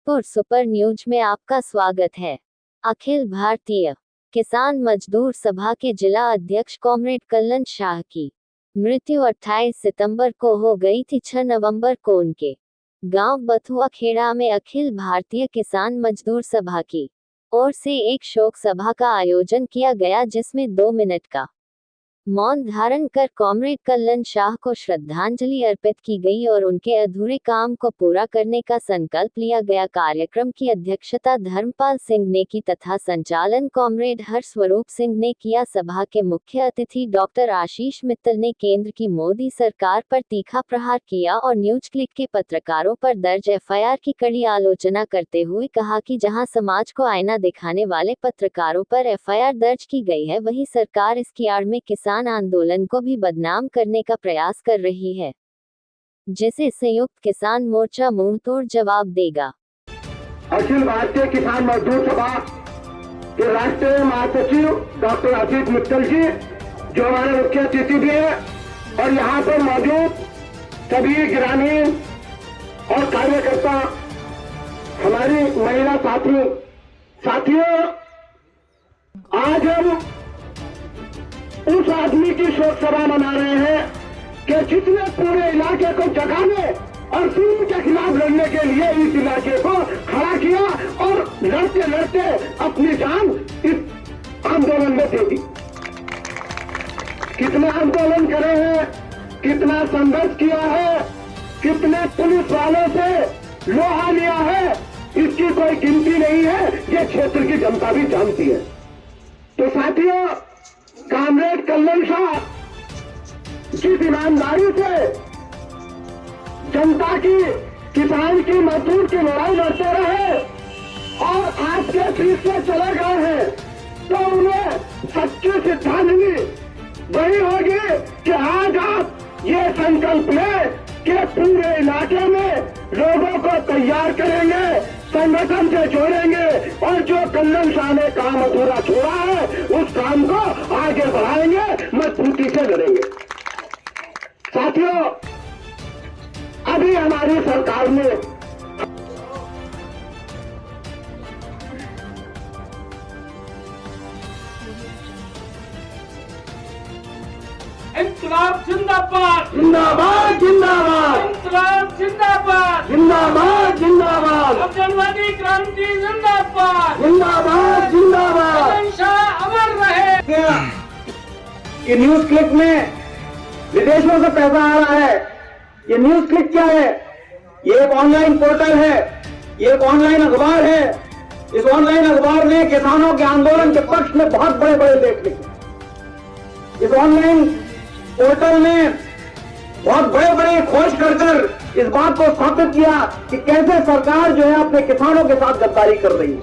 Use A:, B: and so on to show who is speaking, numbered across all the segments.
A: Gorakhpur super news में आपका स्वागत है। अखिल भारतीय किसान मजदूर सभा के जिला अध्यक्ष कॉमरेड कल्लन शाह की मृत्यु 28 सितंबर को हो गई थी। 6 नवंबर को उनके गांव बथुआ खेड़ा में अखिल भारतीय किसान मजदूर सभा की ओर से एक शोक सभा का आयोजन किया गया, जिसमें 2 मिनट का मौन धारण कर कॉमरेड कल्लन शाह को श्रद्धांजलि अर्पित की गई और उनके अधूरे काम को पूरा करने का संकल्प लिया गया। कार्यक्रम की अध्यक्षता धर्मपाल सिंह ने की तथा संचालन कॉमरेड हरस्वरूप सिंह ने किया। सभा के मुख्य अतिथि डॉक्टर आशीष मित्तल ने केंद्र की मोदी सरकार पर तीखा प्रहार किया और न्यूज क्लिक के पत्रकारों पर दर्ज एफआईआर की कड़ी आलोचना करते हुए कहा कि जहां समाज को आईना दिखाने वाले पत्रकारों पर एफआईआर दर्ज की गई है, वहीं सरकार इसकी आड़ में किसान आंदोलन को भी बदनाम करने का प्रयास कर रही है, जिसे संयुक्त किसान मोर्चा मुंहतोड़ जवाब देगा।
B: अखिल भारतीय किसान मजदूर सभा के राष्ट्रीय महासचिव डॉक्टर आशीष मित्तल जी, जो हमारे मुख्य अतिथि भी है, और यहाँ पर मौजूद सभी ग्रामीण और कार्यकर्ता, हमारी महिला साथियों, आज हम उस आदमी की शोक सभा मना रहे हैं कि जिसने पूरे इलाके को जगाने और जुल्म के खिलाफ लड़ने के लिए इस इलाके को खड़ा किया और लड़ते लड़ते अपनी जान इस आंदोलन में दे दी। कितना आंदोलन करे हैं, कितना संघर्ष किया है, कितने पुलिस वालों से लोहा लिया है, इसकी कोई गिनती नहीं है। ये क्षेत्र की जनता भी जानती है। तो साथियों, कॉमरेड कल्लन शाह जिस ईमानदारी से जनता की, किसान की, मजदूर की लड़ाई लड़ते रहे और आज के सीट से चले गए हैं, तो उन्हें सच्ची श्रद्धांजलि वही होगी कि आज आप ये संकल्प लें कि पूरे इलाके में लोगों को तैयार करेंगे, संगठन से जोड़ेंगे और जो कल्लन शाह ने काम अधूरा छोड़ा है उस काम को आगे बढ़ाएंगे, मजबूती से लड़ेंगे। साथियों, अभी हमारी सरकार ने
C: इंकलाब जिंदाबाद,
B: जिंदाबाद जिंदाबाद,
C: इंकलाब जिंदाबाद,
B: जिंदाबाद जिंदाबाद,
C: जनवादी क्रांति जिंदाबाद,
B: जिंदाबाद जिंदाबाद।
C: कल्लन शाह अमर रहे।
B: ये न्यूज क्लिक में विदेशों से पैसा आ रहा है। ये न्यूज क्लिक क्या है? ये एक ऑनलाइन पोर्टल है, ये एक ऑनलाइन अखबार है। इस ऑनलाइन अखबार ने किसानों के आंदोलन के पक्ष में बहुत बड़े बड़े लेख लिखे। इस ऑनलाइन पोर्टल ने बहुत बड़े बड़े खोज कर इस बात को स्थापित किया कि कैसे सरकार जो है अपने किसानों के साथ गद्दारी कर रही है।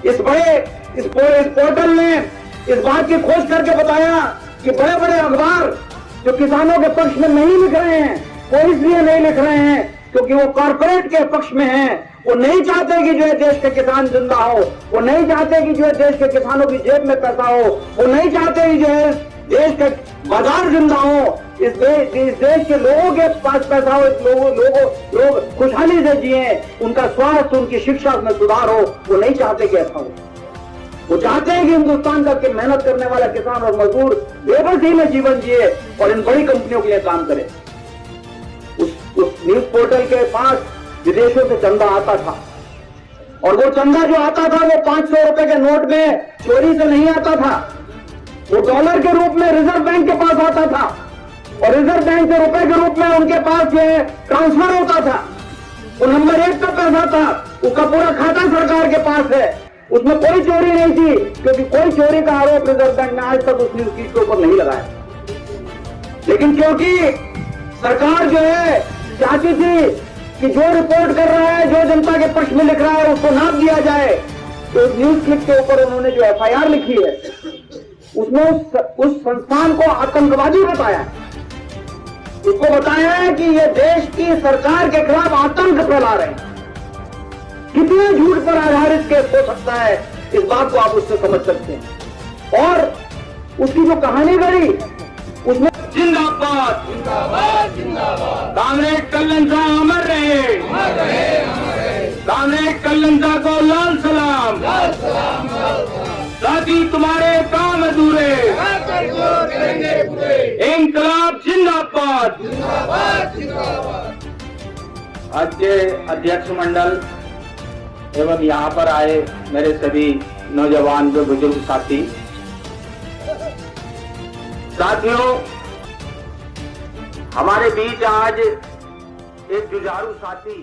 B: इस पोर्टल ने इस बात की खोज करके बताया कि बड़े बड़े अखबार जो किसानों के पक्ष में नहीं लिख रहे हैं, वो इसलिए नहीं लिख रहे हैं क्योंकि वो कॉर्पोरेट के पक्ष में हैं। वो नहीं चाहते कि जो है देश के किसान जिंदा हो, वो नहीं चाहते कि जो है देश के किसानों की जेब में पैसा हो, वो नहीं चाहते कि जो है देश के बाजार जिंदा हो, इस देश के लोगों के पास पैसा हो, लोग खुशहाली से जिए, उनका स्वास्थ्य, उनकी शिक्षा में सुधार हो। वो नहीं चाहते कि ऐसा हो। वो चाहते हैं कि हिंदुस्तान का मेहनत करने वाला किसान और मजदूर बेबसी में जीवन जिए और इन बड़ी कंपनियों के लिए काम करे। उस न्यूज पोर्टल के पास विदेशों से चंदा आता था, और वो चंदा जो आता था वो 500 रुपए के नोट में चोरी से नहीं आता था। वो डॉलर के रूप में रिजर्व बैंक के पास आता था, और रिजर्व बैंक के रुपए के रूप में उनके पास ये ट्रांसफर होता था। वो नंबर 1 का पैसा था, उसका पूरा खाता सरकार के पास है। उसमें कोई चोरी नहीं थी, क्योंकि कोई चोरी का आरोप रिजर्व बैंक ने आज तक उस न्यूज के ऊपर नहीं लगाया। लेकिन क्योंकि सरकार जो है चाहती थी कि जो रिपोर्ट कर रहा है, जो जनता के पक्ष में लिख रहा है, उसको नाप दिया जाए, तो न्यूज क्लिक के ऊपर उन्होंने जो एफआईआर लिखी है उसमें उस संस्थान को आतंकवादी बताया। उसको बताया है कि ये देश की सरकार के खिलाफ आतंक फैला रहे हैं। कितने झूठ पर आधारित केस हो सकता है, इस बात को आप उससे समझ सकते हैं। और उसकी जो कहानी गढ़ी उसमें
C: जिंदाबाद, जिंदाबाद, जिंदाबाद,
B: कॉमरेड कल्लन शाह अमर रहे। कॉमरेड कल्लंजा को लाल सलाम। साथी तुम्हारे काम अधूरे, इंकलाब जिंदाबाद। आज के अध्यक्ष मंडल एवं यहाँ पर आए मेरे सभी नौजवान व बुजुर्ग साथियों, हमारे बीच आज एक जुझारू साथी